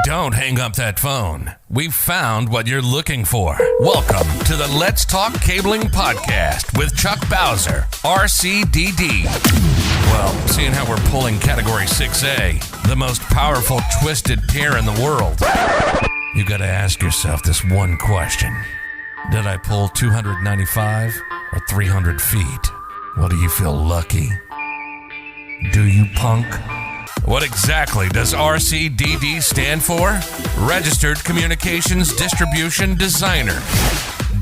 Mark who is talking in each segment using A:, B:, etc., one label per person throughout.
A: Don't hang up that phone. We've found what you're looking for. Welcome to the Let's Talk Cabling podcast with Chuck Bowser, RCDD. Well, seeing how we're pulling Category 6A, the most powerful twisted pair in the world, you gotta ask yourself this one question. Did I pull 295 or 300 feet? Well, do you feel lucky? Do you, punk? What exactly does RCDD stand for? Registered Communications Distribution Designer.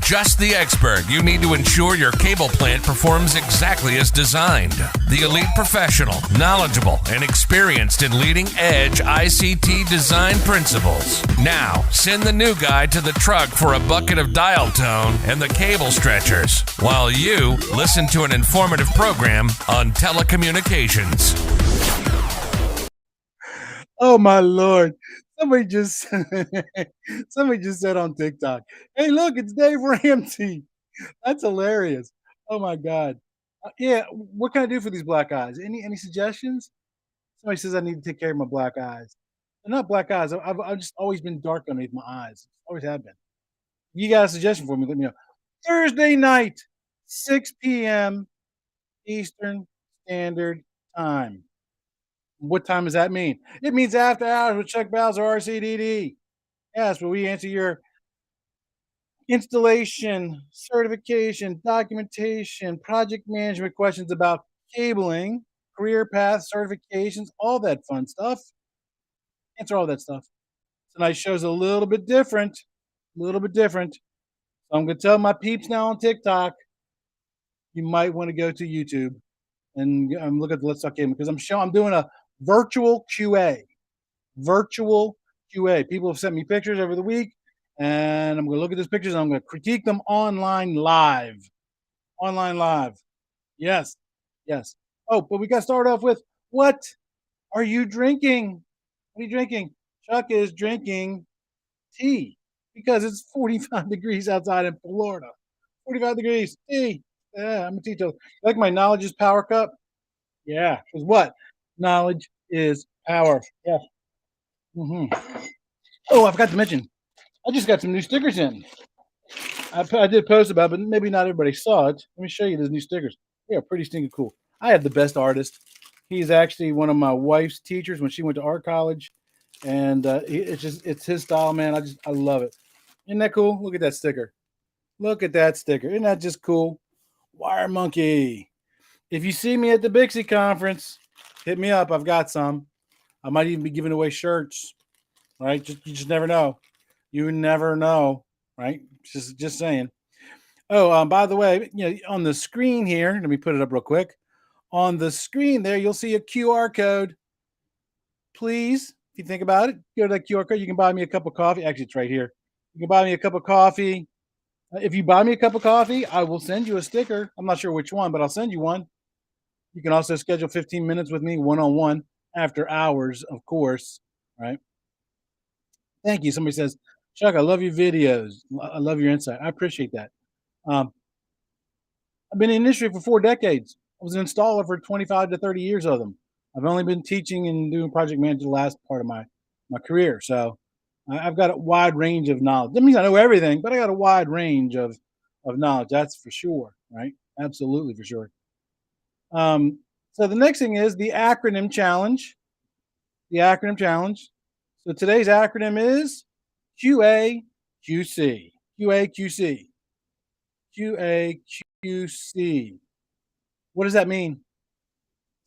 A: Just the expert you need to ensure your cable plant performs exactly as designed. The elite professional, knowledgeable, and experienced in leading-edge ICT design principles. Now, send the new guy to the truck for a bucket of dial tone and the cable stretchers, while you listen to an informative program on telecommunications.
B: Oh my Lord. Somebody just said on TikTok, "Hey, look, it's Dave Ramsey." That's hilarious. Oh my God. Yeah, what can I do for these black eyes? Any suggestions? Somebody says I need to take care of my black eyes. They're not black eyes. I've just always been dark underneath my eyes. Always have been. You got a suggestion for me? Let me know. Thursday night, 6 p.m. Eastern Standard Time. What time does that mean? It means after hours with Chuck Bowser, RCDD. Yes, where we answer your installation, certification, documentation, project management questions about cabling, career path, certifications, all that fun stuff. Answer all that stuff. Tonight's show's a little bit different. So I'm going to tell my peeps now on TikTok, you might want to go to YouTube and look at the Let's Talk Cabling, because I'm doing a virtual QA. People have sent me pictures over the week, and I'm going to look at those pictures and I'm going to critique them online live. Yes. Oh, but we got to start off with, what are you drinking? What are you drinking? Chuck is drinking tea because it's 45 degrees outside in Florida. 45 degrees, tea. Yeah, I'm a teetotaler. Like my knowledge is power cup? Yeah, because what? Knowledge is power. Yeah. Oh, I forgot to mention, I just got some new stickers in. I did post about it, but maybe not everybody saw it. Let me show you those new stickers. They are pretty stinking cool. I have the best artist. He's actually one of my wife's teachers when she went to art college, and it's his style, man. I love it. Isn't that cool? Look at that sticker. Isn't that just cool? Wire Monkey. If you see me at the Bixie conference, hit me up. I've got some. I might even be giving away shirts. Right? You just never know. You never know. Right? Just saying. Oh, by the way, on the screen here, let me put it up real quick. On the screen there, you'll see a QR code. Please, if you think about it, go to that QR code. You can buy me a cup of coffee. Actually, it's right here. You can buy me a cup of coffee. If you buy me a cup of coffee, I will send you a sticker. I'm not sure which one, but I'll send you one. You can also schedule 15 minutes with me one-on-one after hours, of course. Right? Thank you. Somebody says, Chuck, I love your videos. I love your insight. I appreciate that. I've been in the industry for 4 decades. I was an installer for 25 to 30 years of them. I've only been teaching and doing project management the last part of my career. So I've got a wide range of knowledge. That means I know everything, but I got a wide range of knowledge. That's for sure, right? Absolutely for sure. So the next thing is the acronym challenge. So today's acronym is QAQC. QAQC. What does that mean?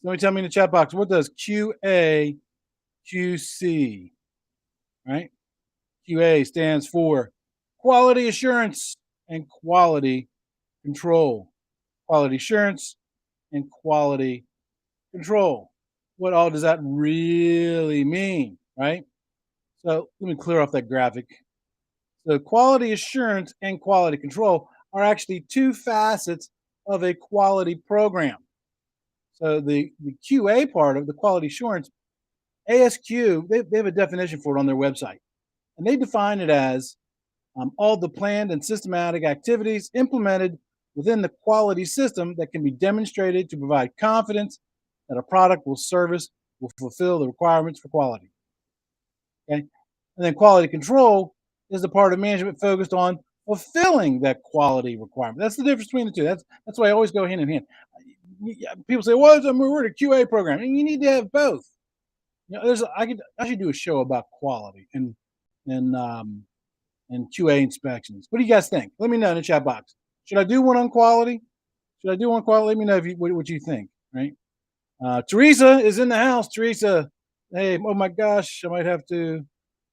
B: Somebody tell me in the chat box. What does QAQC? Right? QA stands for quality assurance and quality control. Quality assurance and quality control. What all does that really mean? Right? So let me clear off that graphic. So quality assurance and quality control are actually two facets of a quality program. So the QA part of the quality assurance, ASQ, they have a definition for it on their website. And they define it as all the planned and systematic activities implemented within the quality system that can be demonstrated to provide confidence that a product will fulfill the requirements for quality. Okay. And then quality control is the part of management focused on fulfilling that quality requirement. That's the difference between the two. That's why I always go hand in hand. People say, "Well, we're a QA program," and you need to have both. I should do a show about quality and and QA inspections. What do you guys think? Let me know in the chat box. Should I do one on quality? Should I do one on quality? Let me know what you think. Right? Teresa is in the house. Teresa, hey, oh my gosh, I might have to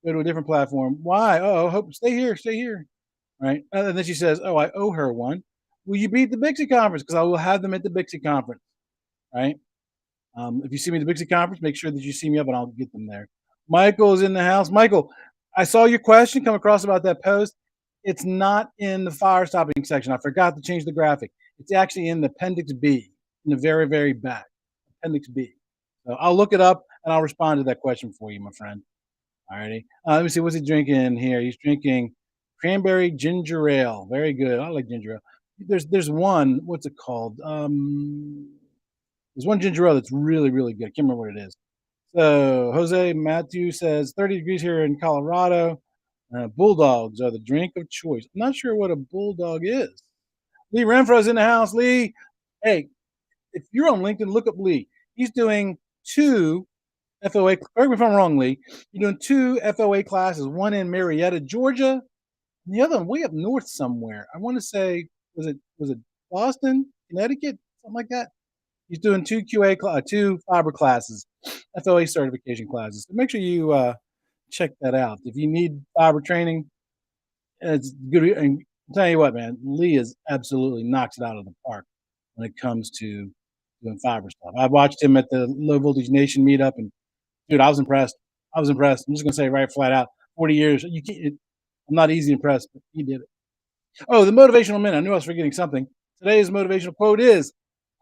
B: go to a different platform. Why? Oh, hope stay here, stay here. Right? And then she says, "Oh, I owe her one. Will you be at the Bixie conference? Because I will have them at the Bixie conference." Right? If you see me at the Bixie conference, make sure that you see me up, and I'll get them there. Michael is in the house. Michael, I saw your question come across about that post. It's not in the fire stopping section. I forgot to change the graphic. It's actually in the appendix B, in the very, very back. Appendix B. So I'll look it up and I'll respond to that question for you, my friend. All righty. Let me see. What's he drinking here? He's drinking cranberry ginger ale. Very good. I like ginger ale. There's one. What's it called? There's one ginger ale that's really, really good. I can't remember what it is. So Jose Matthew says 30 degrees here in Colorado. Bulldogs are the drink of choice. I'm not sure what a bulldog is. Lee Renfro's in the house. Lee, hey, if you're on LinkedIn, look up Lee. He's doing 2 FOA. Correct me if I'm wrong, Lee. You're doing 2 FOA classes, one in Marietta, Georgia, and the other one way up north somewhere. I want to say, was it Boston, Connecticut, something like that? He's doing 2 2 fiber classes, FOA certification classes. So make sure you check that out. If you need fiber training, it's good. And I'll tell you what, man, Lee is absolutely knocks it out of the park when it comes to doing fiber stuff. I watched him at the Low Voltage Nation meetup, and dude, I was impressed. I was impressed. I'm just gonna say right flat out, 40 years. You can't. I'm not easy impressed, but he did it. Oh, the motivational minute. I knew I was forgetting something. Today's motivational quote is: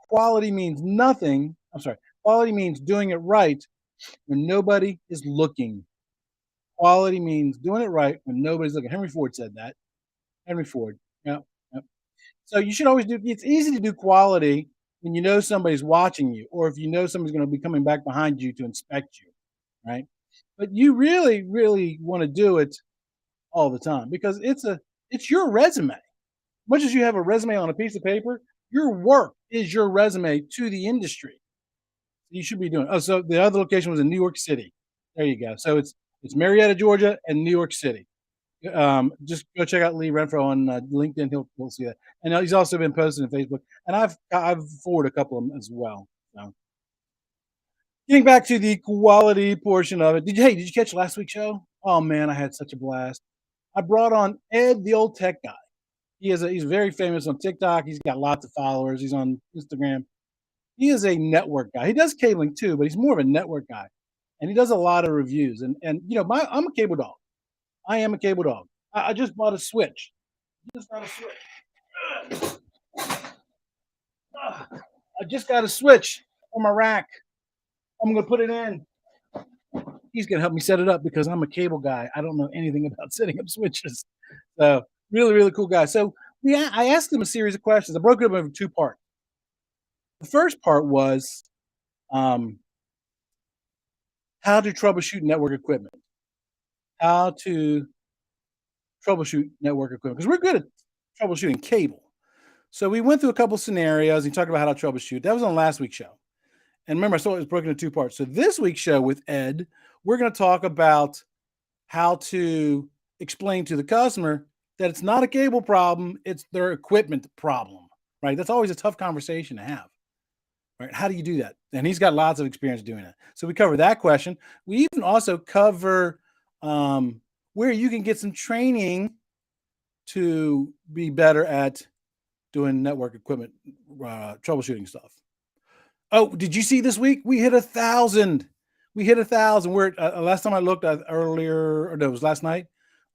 B: "Quality means nothing." I'm sorry. Quality means doing it right when nobody is looking. Quality means doing it right when nobody's looking. Henry Ford said that. Henry Ford. Yep. Yep. So you should always do. It's easy to do quality when you know somebody's watching you, or if you know somebody's going to be coming back behind you to inspect you, right? But you really, really want to do it all the time because it's your resume. Much as you have a resume on a piece of paper, your work is your resume to the industry. You should be doing. Oh, so the other location was in New York City. There you go. So it's Marietta, Georgia, and New York City. Just go check out Lee Renfro on LinkedIn. He'll see that. And he's also been posted on Facebook. And I've forwarded a couple of them as well. So getting back to the quality portion of it. Did you catch last week's show? Oh man, I had such a blast. I brought on Ed, the old tech guy. He's very famous on TikTok. He's got lots of followers. He's on Instagram. He is a network guy. He does cabling too, but he's more of a network guy. And he does a lot of reviews. And you know, I'm a cable dog. I am a cable dog. I just bought a switch. I just got a switch on my rack. I'm gonna put it in. He's gonna help me set it up because I'm a cable guy. I don't know anything about setting up switches. So really, really cool guy. So I asked him a series of questions. I broke it up into 2 parts. The first part was how to troubleshoot network equipment. How to troubleshoot network equipment because we're good at troubleshooting cable. So we went through a couple scenarios. He talked about how to troubleshoot. That was on last week's show. And remember, I saw it was broken into 2 parts. So this week's show with Ed, we're going to talk about how to explain to the customer that it's not a cable problem, it's their equipment problem, right? That's always a tough conversation to have, right? How do you do that? And he's got lots of experience doing it. So we cover that question. We even also cover where you can get some training to be better at doing network equipment troubleshooting stuff. Oh, did you see this week? We hit 1,000. We hit 1,000. We're last time I looked at earlier, or no, it was last night.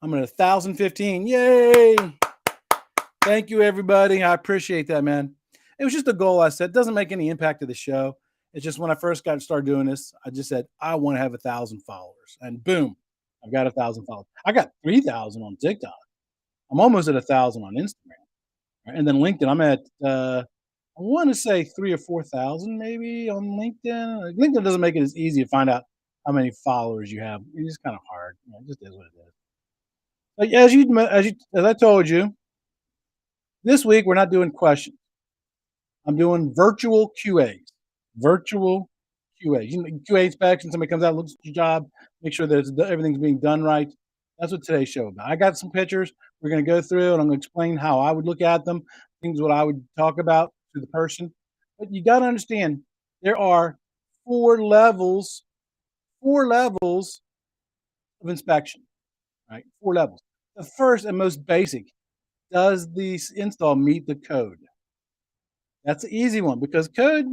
B: I'm at 1,015. Yay! Thank you, everybody. I appreciate that, man. It was just a goal I set. It doesn't make any impact to the show. It's just when I first got started doing this, I just said I want to have 1,000 followers, and boom, I've got 1,000 followers. I got 3,000 on TikTok. I'm almost at 1,000 on Instagram, and then LinkedIn. I'm at I want to say 3,000 or 4,000 maybe on LinkedIn. LinkedIn doesn't make it as easy to find out how many followers you have. It's just kind of hard. It just is what it is. But as I told you, this week we're not doing questions. I'm doing virtual QAs. Virtual QA. QA inspection. Somebody comes out, looks at your job, make sure that everything's being done right. That's what today's show about. I got some pictures. We're going to go through, and I'm going to explain how I would look at them. Things what I would talk about to the person. But you got to understand, there are four levels of inspection. Right, 4 levels. The first and most basic: does the install meet the code? That's the easy one because code,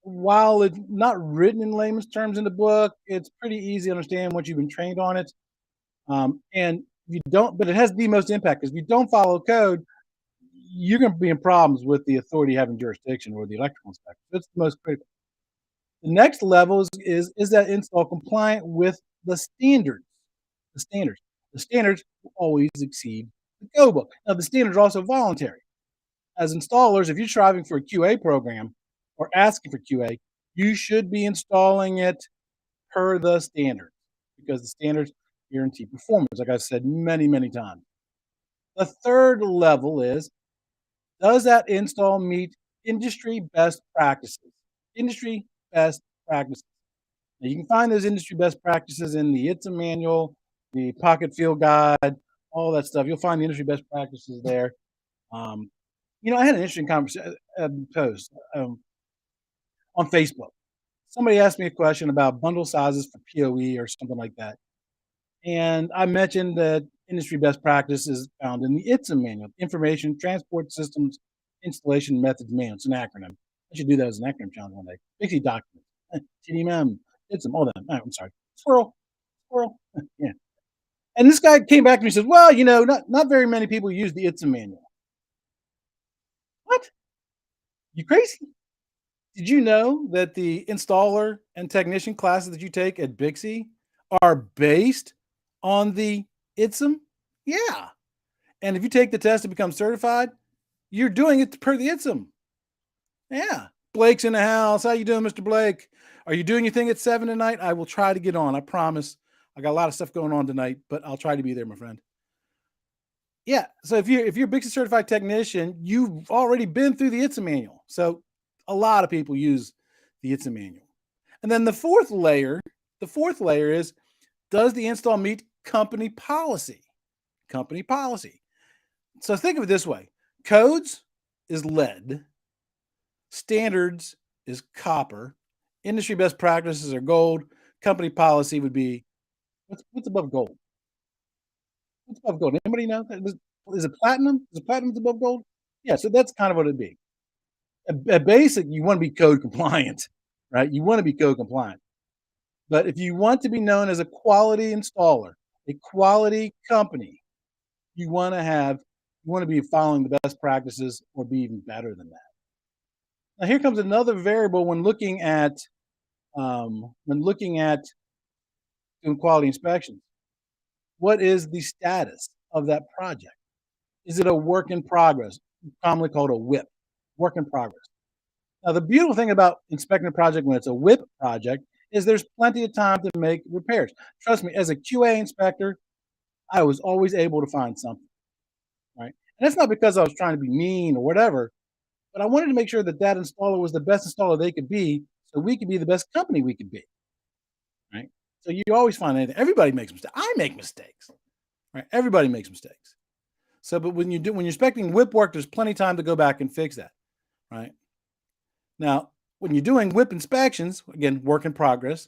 B: while it's not written in layman's terms in the book, it's pretty easy to understand once you've been trained on it. And you don't, but it has the most impact because if you don't follow code, you're going to be in problems with the authority having jurisdiction or the electrical inspector. That's the most critical. The next level is that install compliant with the standards? The standards. The standards will always exceed the code book. Now, the standards are also voluntary. As installers, if you're striving for a QA program or asking for QA, you should be installing it per the standards because the standards guarantee performance, like I've said many, many times. The third level is, does that install meet industry best practices? Industry best practices. Now, you can find those industry best practices in the ITSA manual, the Pocket Field Guide, all that stuff. You'll find the industry best practices there. I had an interesting conversation post on Facebook. Somebody asked me a question about bundle sizes for POE or something like that. And I mentioned that industry best practice is found in the ITSA manual, Information Transport Systems Installation Methods Manual. It's an acronym. I should do that as an acronym challenge one day. Bixby document, TDM, ITSA, all that. I'm sorry. Squirrel. Yeah. And this guy came back to me and said, well, not very many people use the ITSA manual. What? You crazy? Did you know that the installer and technician classes that you take at Bixby are based on the ITSM? Yeah. And if you take the test to become certified, you're doing it per the ITSM. Yeah. Blake's in the house. How you doing, Mr. Blake? Are you doing your thing at 7 tonight? I will try to get on. I promise. I got a lot of stuff going on tonight, but I'll try to be there, my friend. Yeah. So if you're a Bixby certified technician, you've already been through the ITSA manual. So a lot of people use the ITSA manual. And then the fourth layer is, does the install meet company policy? Company policy. So think of it this way. Codes is lead. Standards is copper. Industry best practices are gold. Company policy would be, what's above gold? What's above gold? Anybody know? Is it platinum? Is it platinum above gold? Yeah, so that's kind of what it'd be. At basic, you want to be code compliant, right? You want to be code compliant. But if you want to be known as a quality installer, a quality company, you want to be following the best practices or be even better than that. Now, here comes another variable when looking at doing quality inspections. What is the status of that project? Is it a work in progress, commonly called a WIP, work in progress? Now, the beautiful thing about inspecting a project when it's a WIP project is there's plenty of time to make repairs. Trust me, as a QA inspector, I was always able to find something, right? And that's not because I was trying to be mean or whatever, but I wanted to make sure that installer was the best installer they could be so we could be the best company we could be, right? So you always find anything. Everybody makes mistakes. I make mistakes, right? Everybody makes mistakes. So, but when you're inspecting WIP work, there's plenty of time to go back and fix that, right? Now, when you're doing WIP inspections, again, work in progress,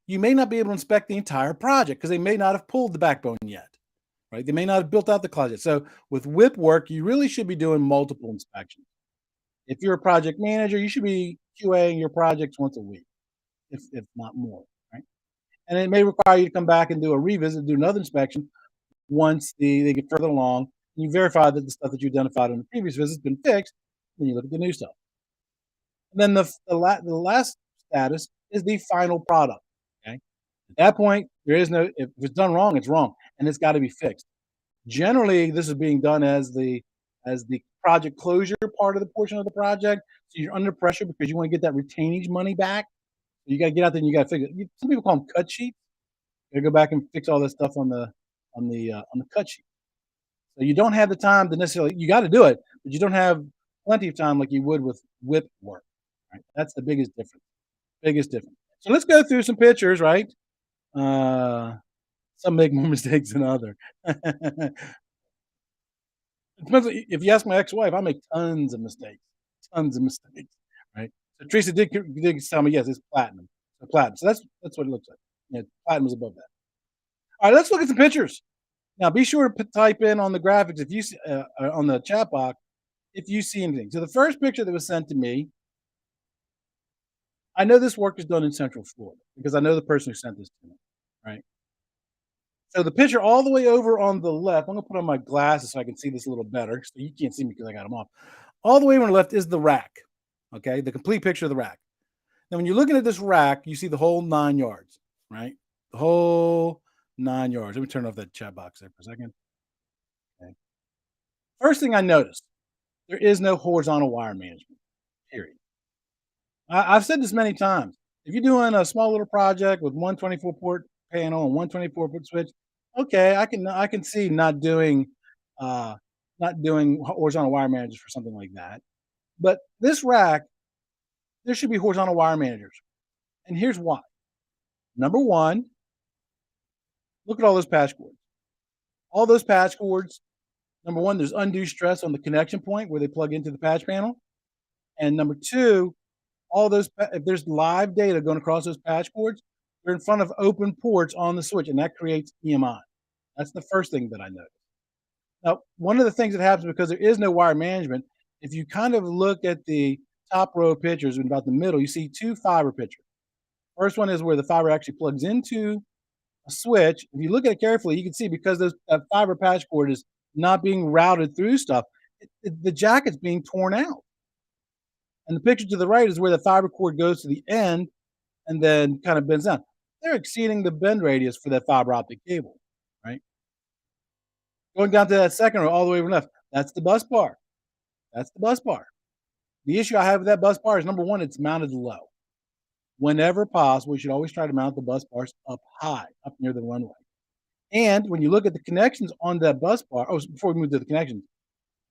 B: you may not be able to inspect the entire project because they may not have pulled the backbone yet, right? They may not have built out the closet. So with WIP work, you really should be doing multiple inspections. If you're a project manager, you should be QAing your projects once a week, if not more, right? And it may require you to come back and do a revisit, do another inspection once they get further along, and you verify that the stuff that you identified in the previous visit has been fixed, then you look at the new stuff. And then the last status is the final product. Okay, at that point, there is no, if it's done wrong, it's wrong, and it's got to be fixed. Generally, this is being done as the project closure part of the portion of the project. So you're under pressure because you want to get that retainage money back. You got to get out there and you got to fix it. Some people call them cut sheets. You go back and fix all this stuff on the cut sheet. So you don't have the time to necessarily. You got to do it, but you don't have plenty of time like you would with whip work. Right? That's the biggest difference. Biggest difference. So let's go through some pictures, right? Uh, some make more mistakes than other. It depends. If you ask my ex-wife, I make tons of mistakes, right? So Teresa did tell me, yes, it's platinum. So platinum. So that's what it looks like. Yeah, platinum is above that. All right, let's look at some pictures. Now, be sure to type in on the graphics if you see, on the chat box if you see anything. So the first picture that was sent to me, I know this work is done in Central Florida because I know the person who sent this to me, right? So the picture all the way over on the left, I'm gonna put on my glasses so I can see this a little better. So you can't see me because I got them off. All the way on the left is the rack. Okay, the complete picture of the rack. Now, when you're looking at this rack, you see the whole 9 yards, right? The whole 9 yards. Let me turn off that chat box there for a second. Okay. First thing I noticed, there is no horizontal wire management. Period. I've said this many times. If you're doing a small little project with 124 port panel and 124 port switch, okay, I can see uh, not doing horizontal wire managers for something like that. But this rack, there should be horizontal wire managers, and here's why. Number one, look at all those patch cords. All those patch cords. Number one, there's undue stress on the connection point where they plug into the patch panel, and number two, all those if there's live data going across those patch cords, they're in front of open ports on the switch, and that creates EMI. That's the first thing that I noticed. Now, one of the things that happens because there is no wire management, if you kind of look at the top row of pictures and about the middle, you see two fiber pictures. First one is where the fiber actually plugs into a switch. If you look at it carefully, you can see because that fiber patch cord is not being routed through stuff, the jacket's being torn out. And the picture to the right is where the fiber cord goes to the end and then kind of bends down. They're exceeding the bend radius for that fiber optic cable, right? Going down to that second row all the way over left, that's the bus bar. That's the bus bar. The issue I have with that bus bar is number one, it's mounted low. Whenever possible, you should always try to mount the bus bars up high, up near the runway. And when you look at the connections on that bus bar, before we move to the connections,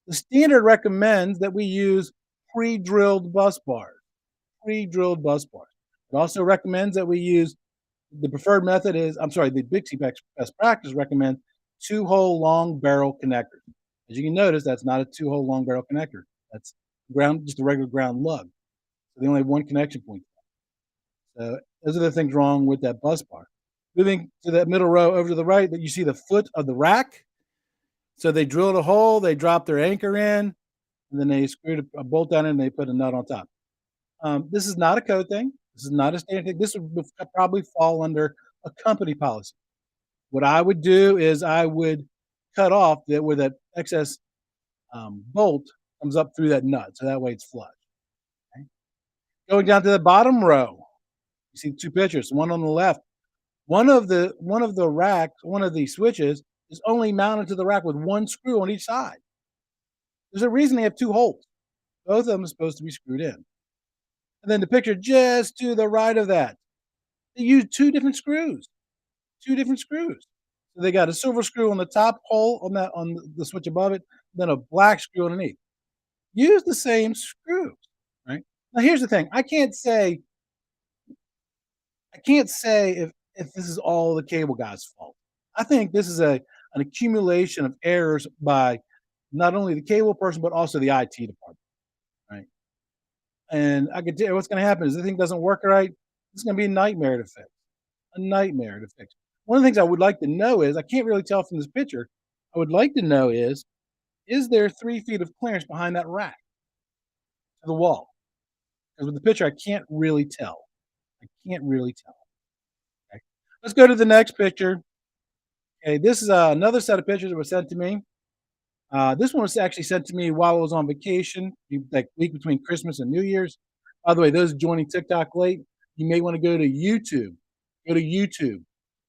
B: the standard recommends that we use pre-drilled bus bars. Pre-drilled bus bars. It also recommends that we use the preferred method is, the Bixby best practice recommends 2-hole long barrel connectors. As you can notice, that's not a 2-hole long barrel connector. That's just a regular ground lug. So they only have one connection point. So those are the things wrong with that bus bar. Moving to that middle row over to the right, that you see the foot of the rack. So they drilled a hole, they dropped their anchor in, and then they screwed a bolt down and they put a nut on top. This is not a code thing. This is not a standard thing. This would probably fall under a company policy. What I would do is I would cut off where that excess bolt comes up through that nut, so that way it's flush. Okay? Going down to the bottom row, you see two pictures. One on the left. One of the switches is only mounted to the rack with one screw on each side. There's a reason they have two holes. Both of them are supposed to be screwed in. And then the picture just to the right of that, they use two different screws. So they got a silver screw on the top hole on the switch above it, then a black screw underneath. Use the same screws, right? Now here's the thing. I can't say if this is all the cable guy's fault. I think this is an accumulation of errors by not only the cable person but also the IT department, right? And I can tell you what's going to happen is the thing doesn't work right. It's going to be a nightmare to fix. One of the things I would like to know is, I can't really tell from this picture, I would like to know is there 3 feet of clearance behind that rack to the wall? Because with the picture, I can't really tell. Okay. Let's go to the next picture. Okay, this is another set of pictures that were sent to me. This one was actually sent to me while I was on vacation, like week between Christmas and New Year's. By the way, those joining TikTok late, you may want to go to YouTube.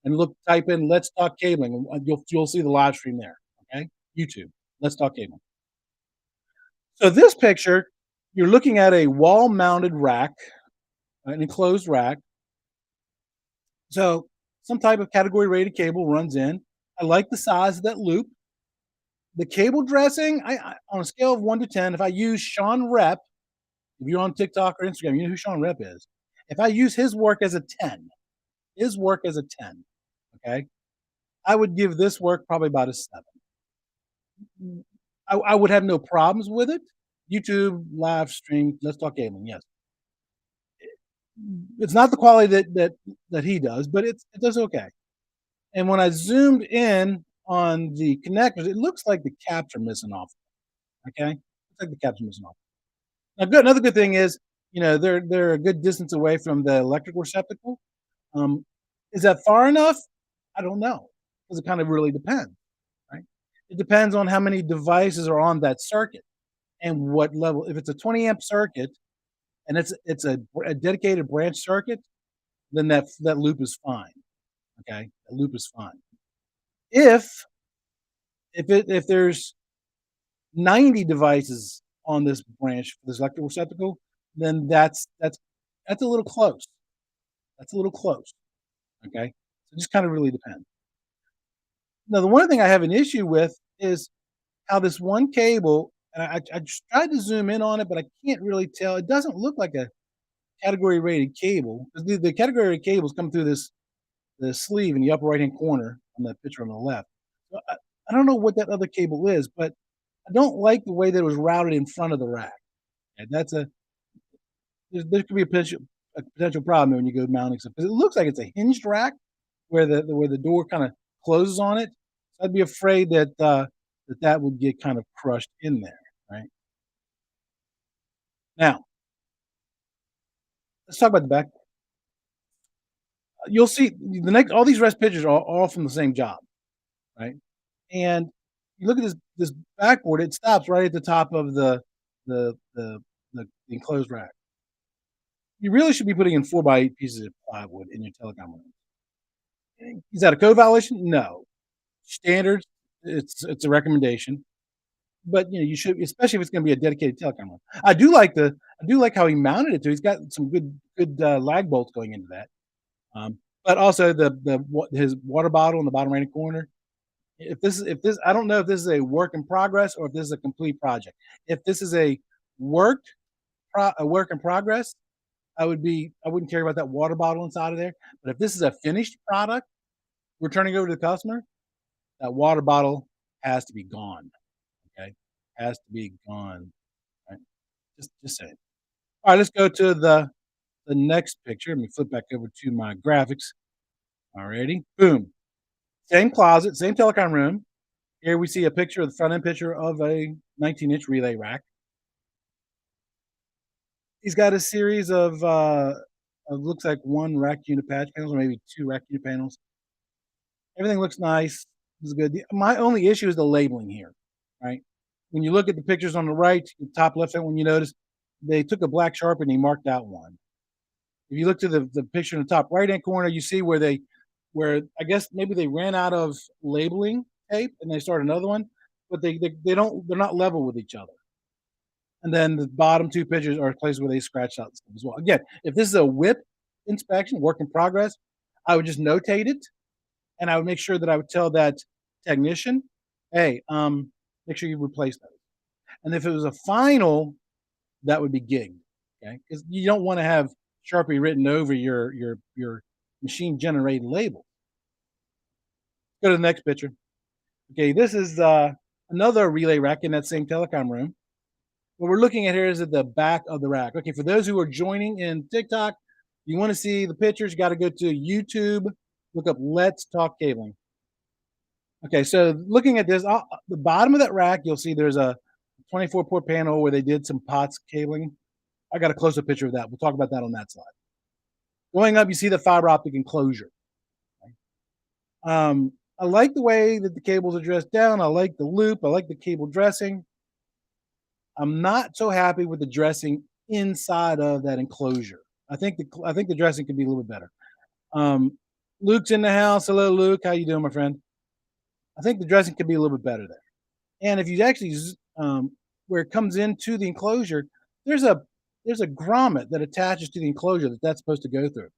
B: And type in "Let's Talk Cabling," and you'll see the live stream there. Okay, YouTube, Let's Talk Cabling. So this picture, you're looking at a wall-mounted rack, an enclosed rack So some type of category rated cable runs in. I like the size of that loop. The cable dressing, I on a scale of 1 to 10, if I use Sean Rep, if you're on TikTok or Instagram, you know who Sean Rep is. If I use his work as a 10, okay, I would give this work probably about a 7. I would have no problems with it. YouTube live stream, let's talk gaming. Yes, it's not the quality that he does, but it does okay. And when I zoomed in on the connectors, it looks like the caps are missing off. Okay, looks like the caps are missing off. Now, good. Another good thing is, they're a good distance away from the electrical receptacle. Um, is that far enough? I don't know, because it kind of really depends, right? It depends on how many devices are on that circuit and what level. If it's a 20 amp circuit and it's a dedicated branch circuit, then that loop is fine. Okay, that loop is fine. If there's 90 devices on this branch for this electrical receptacle, then that's a little close. That's a little close. Okay, so it just kind of really depends. Now, the one thing I have an issue with is how this one cable, and I just tried to zoom in on it, but I can't really tell. It doesn't look like a category rated cable. The category rated cables come through the sleeve in the upper right hand corner on that picture on the left. So I don't know what that other cable is, but I don't like the way that it was routed in front of the rack. And there could be a potential problem when you go mounting stuff, because it looks like it's a hinged rack where the door kind of closes on it. So I'd be afraid that would get kind of crushed in there, right? Now, let's talk about the back. You'll see all these rest pictures are all from the same job, right? And you look at this backboard, it stops right at the top of the enclosed rack. You really should be putting in 4x8 pieces of plywood in your telecom room. Is that a code violation? No. Standards, it's a recommendation, but you should, especially if it's going to be a dedicated telecom room. I do like how he mounted it too. He's got some good lag bolts going into that. But also his water bottle in the bottom right corner. If this, I don't know if this is a work in progress or if this is a complete project. If this is a work in progress, I wouldn't care about that water bottle inside of there. But if this is a finished product we're turning over to the customer, that water bottle has to be gone. Okay, has to be gone. Right? Just saying. All right, let's go to the next picture. Let me flip back over to my graphics. Alrighty, boom. Same closet, same telecom room. Here we see a picture, the front end picture of a 19-inch relay rack. He's got a series of looks like 1 rack unit patch panels, or maybe 2 rack unit panels. Everything looks nice. This is good. My only issue is the labeling here, right? When you look at the pictures on the right, the top left hand, when you notice they took a black Sharpie and they marked out one. If you look to the picture in the top right hand corner, you see where I guess maybe they ran out of labeling tape and they started another one, but they're not level with each other. And then the bottom 2 pictures are places where they scratched out stuff as well. Again, if this is a whip inspection, work in progress, I would just notate it, and I would make sure that I would tell that technician, hey, make sure you replace those. And if it was a final, that would be gigged, okay? Because you don't want to have Sharpie written over your machine generated label. Go to the next picture. Okay, this is another relay rack in that same telecom room. What we're looking at here is at the back of the rack. Okay, for those who are joining in TikTok, you want to see the pictures, you got to go to YouTube, look up Let's Talk Cabling. Okay, so looking at this, the bottom of that rack, you'll see there's a 24-port panel where they did some POTS cabling. I got a close-up picture of that. We'll talk about that on that slide. Going up, you see the fiber optic enclosure. Okay. I like the way that the cables are dressed down. I like the loop. I like the cable dressing. I'm not so happy with the dressing inside of that enclosure. I think the dressing could be a little bit better. Luke's in the house. Hello, Luke. How you doing, my friend? I think the dressing could be a little bit better there. And if you actually where it comes into the enclosure, there's a grommet that attaches to the enclosure that's supposed to go through.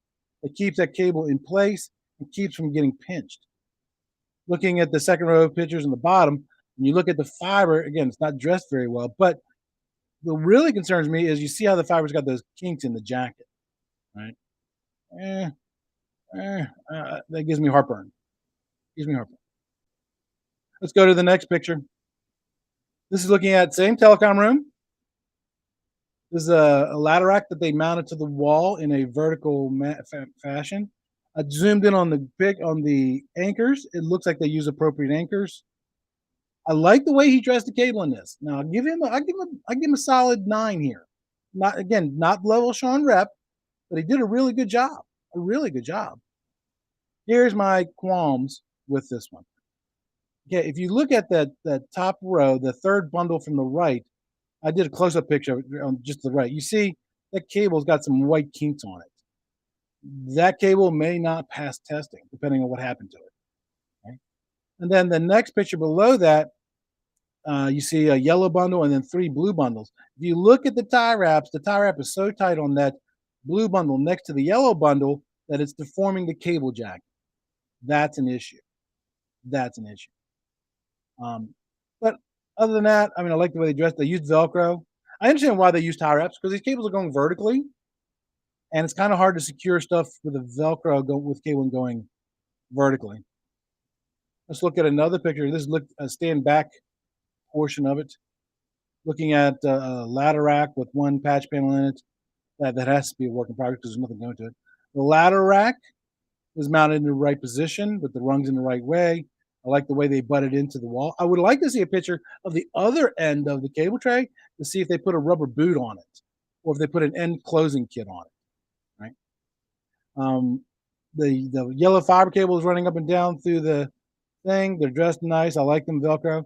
B: that keeps that cable in place and keeps from getting pinched. Looking at the second row of pictures on the bottom, when you look at the fiber, again, it's not dressed very well, but what really concerns me is you see how the fiber's got those kinks in the jacket, right? That gives me heartburn. Let's go to the next picture. This is looking at same telecom room. This is a ladder rack that they mounted to the wall in a vertical fashion. I zoomed in on the anchors. It looks like they use appropriate anchors. I like the way he dressed the cable in this. Now I give him a solid 9 here. Not level Sean Rep, but he did a really good job. A really good job. Here's my qualms with this one. Okay, if you look at that top row, the third bundle from the right, I did a close-up picture of it on just the right. You see that cable's got some white kinks on it. That cable may not pass testing, depending on what happened to it. Okay? And then the next picture below that, you see a yellow bundle and then 3 blue bundles. If you look at the tie wrap is so tight on that blue bundle next to the yellow bundle that it's deforming the cable jacket. That's an issue. But other than that, I mean, I like the way they dressed. They used Velcro. I understand why they use tie wraps because these cables are going vertically, and it's kind of hard to secure stuff with a Velcro with cable going vertically. Let's look at another picture. This is a stand back portion of it. Looking at a ladder rack with one patch panel in it. That has to be a work in progress because there's nothing going to it. The ladder rack is mounted in the right position with the rungs in the right way. I like the way they butted into the wall. I would like to see a picture of the other end of the cable tray to see if they put a rubber boot on it or if they put an end closing kit on it, right? The yellow fiber cable is running up and down through the thing. They're dressed nice. I like them Velcro.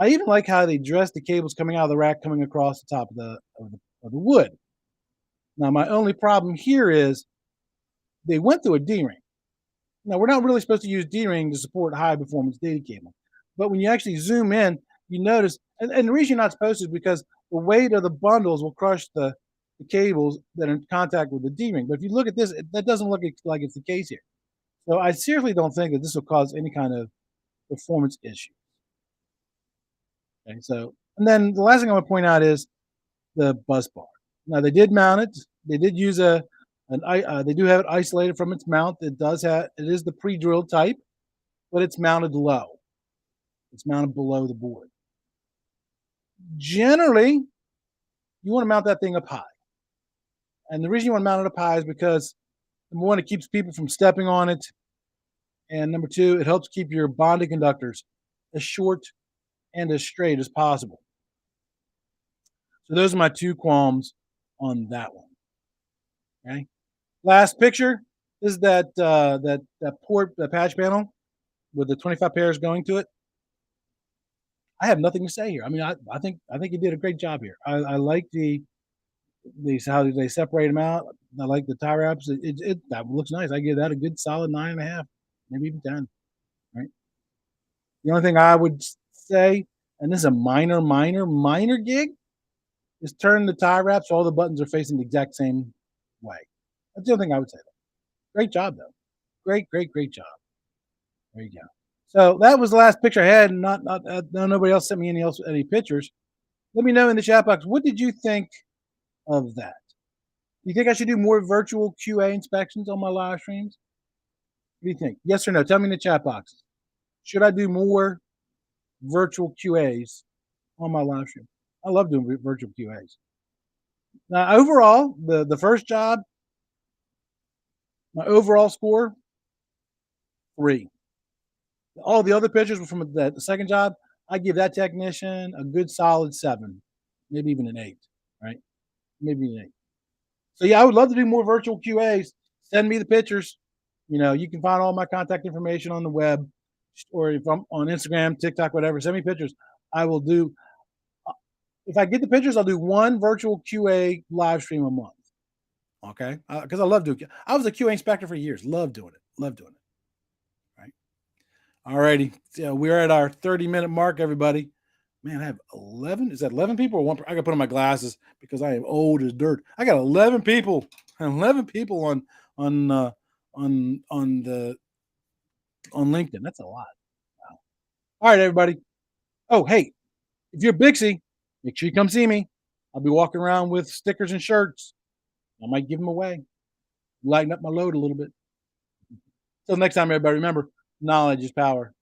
B: I even like how they dress the cables coming out of the rack coming across the top of the wood. Now, my only problem here is they went through a D-ring. Now, we're not really supposed to use D-ring to support high-performance data cable. But when you actually zoom in, you notice, and the reason you're not supposed to is because the weight of the bundles will crush the cables that are in contact with the D-ring. But if you look at this, that doesn't look like it's the case here. So I seriously don't think that this will cause any kind of performance issue. Okay, so, and then the last thing I want to point out is the bus bar. Now, they did mount it. They did use they do have it isolated from its mount. It is the pre-drilled type, but it's mounted low. It's mounted below the board. Generally, you want to mount that thing up high. And the reason you want to mount it up high is because, number one, it keeps people from stepping on it. And number two, it helps keep your bonding conductors as short and as straight as possible. So those are my 2 qualms on that one. Okay. Last picture is that port, the patch panel with the 25 pairs going to it. I have nothing to say here. I mean, I think you did a great job here. I like how they separate them out. I like the tie wraps. That looks nice. I give that a good solid 9.5, maybe even 10. Right. The only thing I would say, and this is a minor gig, is turn the tie wraps so all the buttons are facing the exact same way. That's the only thing I would say. Great job, though. Great job. There you go. So that was the last picture I had. Nobody else sent me any pictures. Let me know in the chat box. What did you think of that? Do you think I should do more virtual QA inspections on my live streams? What do you think? Yes or no? Tell me in the chat box. Should I do more virtual QAs on my live stream? I love doing virtual QAs. Now, overall, the first job, my overall score, 3. All the other pictures were from the second job. I give that technician a good solid 7, maybe even an 8, right? Maybe an 8. So yeah, I would love to do more virtual QAs. Send me the pictures. You can find all my contact information on the web, or if I'm on Instagram, TikTok, whatever. Send me pictures. I will do. If I get the pictures, I'll do 1 virtual QA live stream a month. Okay, because I love doing it. I was a QA inspector for years. Love doing it. Right. All righty. So we're at our 30-minute mark, everybody. Man, I have 11. Is that 11 people or 1? I got to put on my glasses because I am old as dirt. I got 11 people. 11 people on on on the on LinkedIn. That's a lot. Wow. All right, everybody. Oh, hey, if you're Bixie, make sure you come see me. I'll be walking around with stickers and shirts. I might give them away. Lighten up my load a little bit. Till next time, everybody. Remember, knowledge is power.